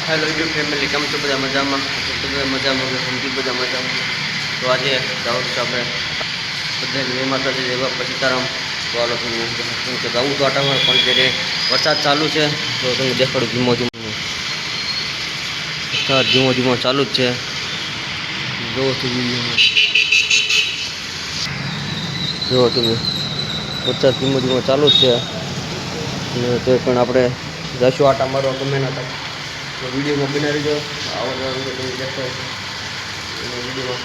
Hello YouTube family केम छो बधा मजामां समझी बधा मजामां। तो आज जाऊँ छे अपने बधा जय माताजी जय बापा सीताराम। तो हालो तमने जाऊँ तो आटा में पण त्यारे वरसाद चालू है तो तमने देखाडું धीमो धीमो वरसाद धीमो धीमो चालू ज छे। जो તમે વરસાદ ધીમો ધીમો ચાલુ જ છે અને તે પણ આપણે જશું આટા મારવા ગમે ના થાય તો વિડીયોમાં બના રહીજો। આવો તમે દેખો વિડીયોમાં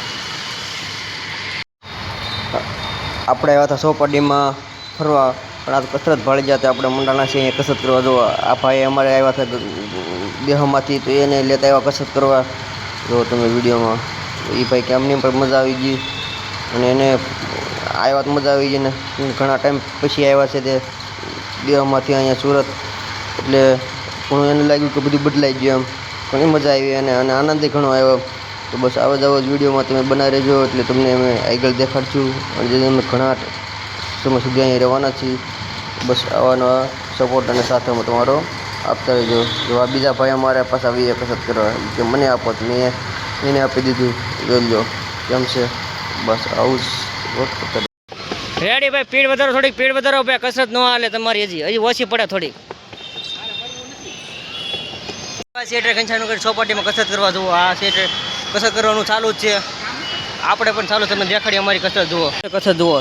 આપણે આવ્યા હતા સોપાટીમાં ફરવા પણ આ કસરત ભાળી જતા આપણે મુંડાના છે અહીંયા કસરત કરવા જો આ ભાઈ અમારે આવ્યા હતા દેહમાંથી તો એને લેતા આવ્યા કસરત કરવા। જો તમે વિડીયોમાં એ ભાઈ કે અમને પણ મજા આવી ગઈ અને એને આવ્યા તો મજા આવી ગઈ ને ઘણા ટાઈમ પછી આવ્યા છે તે દેહમાંથી અહીંયા સુરત એટલે ઘણું એને લાગ્યું કે બધું બદલાઈ ગયું એમ ઘણી મજા આવી અને આનંદ ઘણો આવ્યો। તો બસ આવા જ વિડીયોમાં તમે બનાવી રહેજો એટલે તમને અમે આગળ દેખાડશું અને જે અમે ઘણા સમય સુધી અહીં રહેવાના છીએ બસ આવાનો સપોર્ટ અને સાથ અમે તમારો આપતા રહેજો। જો આ બીજા ભાઈ અમારે પાછા આવીએ કસરત કરવા કે મને આપો તો મેં એને આપી દીધું જોઈ લો કેમ છે બસ આવું જ રેડી ભાઈ પીડ વધારો થોડીક પીડ વધારો ભાઈ કસરત ન હાલે તમારી હજી ઓછી પડે થોડીક શેઠે ઘનશ્યામનગર ચોપાટીમાં કસરત કરવા જુઓ આ શેઠે કસરત કરવાનું ચાલુ જ છે આપણે પણ ચાલુ તમને દેખાડીએ અમારી કસરત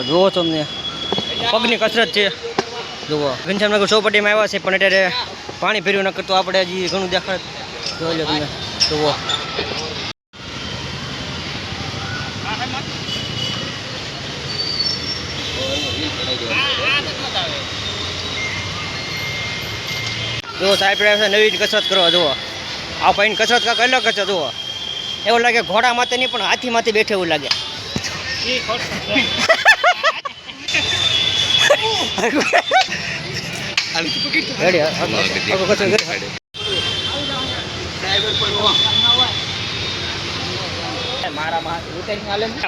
જુઓ તમને પગની કસરત છે જુઓ ઘનશ્યામનગર ચોપાટીમાં આવ્યા છે પણ અત્યારે પાણી ફેર્યું ન કરતું આપણે હજી ઘણું દેખાડ જોઈ લો તમે જુઓ જો સાહેબ નવી કસરત કરવા જુઓ આ ભાઈને કસરત કાંક અલગ જ જુઓ એવું લાગે ઘોડા માથે નહીં પણ હાથી માથે બેઠે એવું લાગે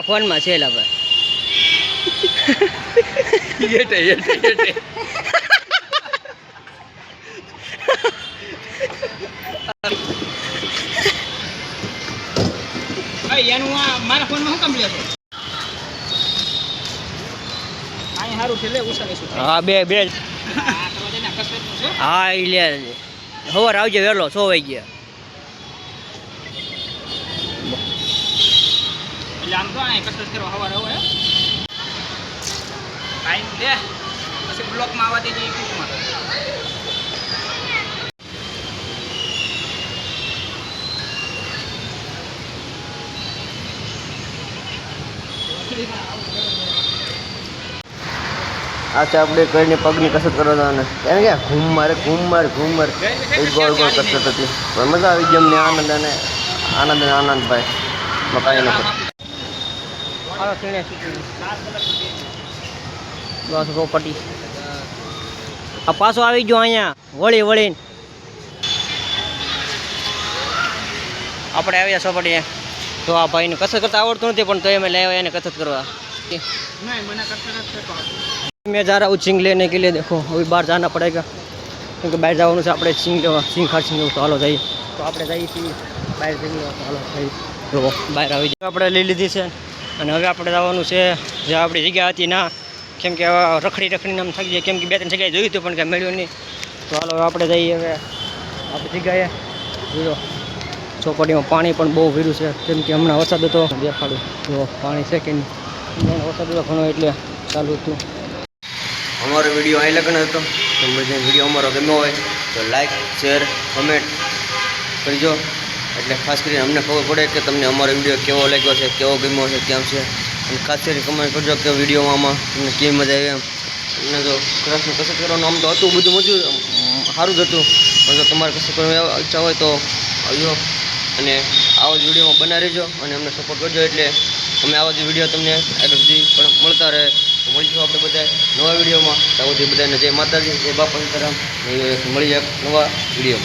ફોનમાં છે મારા ફોનમાં શું કામ લે હા બે હા એ લે સવાર આવજે વહેલો 6 વાગ્યા એટલે આમ તો કસરત કરવા સવાર આવે ટાઈમ દે પછી બ્લોકમાં આવવા દેજે યુટ્યુબમાં આ છે આપણે કરીને પગની કસરત કરવાના એને કે ઘૂમર એ ગોળ કસરત હતી પણ મજા આવી ગઈ અમને આનંદ ભાઈ મકાઈ બસ રોપટી આ પાછો આવી ગયો અહીંયા વળીને આપણે આવ્યા સોપટી તો આ ભાઈને કસરત કરતા આવડતું નથી પણ તો અમે લાવ્યા એને કસરત કરવા मैं जा रहा हूँ सिंग लेने के लिए। देखो अभी बाहर जाना पड़ेगा क्योंकि बाहर जाने से આપણે સિંગ લેવા સિંગ ખાડ તો હાલો જઈએ તો આપણે જઈએ છીએ બહાર જઈએ તો હાલો જઈએ તો બહાર આવી જાય આપણે લઈ લીધી છે અને હવે આપણે જવાનું છે જે આપણી જગ્યા હતી ના કેમ કે રખડીને આમ થઈ જાય કેમ કે 2-3 જગ્યાએ જોયું હતું પણ કાંઈ મળ્યું નહીં તો હાલો આપણે જઈએ હવે આપણી જગ્યાએ જોયો ચોપાટીમાં પાણી પણ બહુ ભર્યું છે કેમ કે હમણાં વરસાદ હતો દેખાડું જો પાણી છે કે નહીં વરસાદ હતો ઘણો એટલે ચાલુ હતું। हमारो वीडियो અહીં લગન હતો તો મને વિડીયો અમારો ગમ્યો હોય તો લાઈક શેર કમેન્ટ કરજો એટલે ખાસ કરીને અમને ખબર પડે કે તમને અમારો વિડીયો કેવો લાગ્યો છે કેવો ગમ્યો છે કેમ છે અને ખાસ કરીને કમેન્ટ કરજો કે વિડીયોમાં તમને કેવી મજા આવી એમ અને જો કસરત કરવાનું આમ તો હતું બધું મજૂર સારું જ હતું પણ જો તમારે કસરત કરવાની ઈચ્છા હોય તો આવજો અને આવો જ વિડીયોમાં બનાવી રહેજો અને અમને સપોર્ટ કરજો એટલે અમે આવા જ વિડીયો તમને આગળ સુધી પણ મળતા રહે। મળીશું આપણે બધા નવા વિડીયોમાં ત્યાં સુધી બધાને જય માતાજી જય બાપા સીતારામ મળી જાય નવા વિડીયો।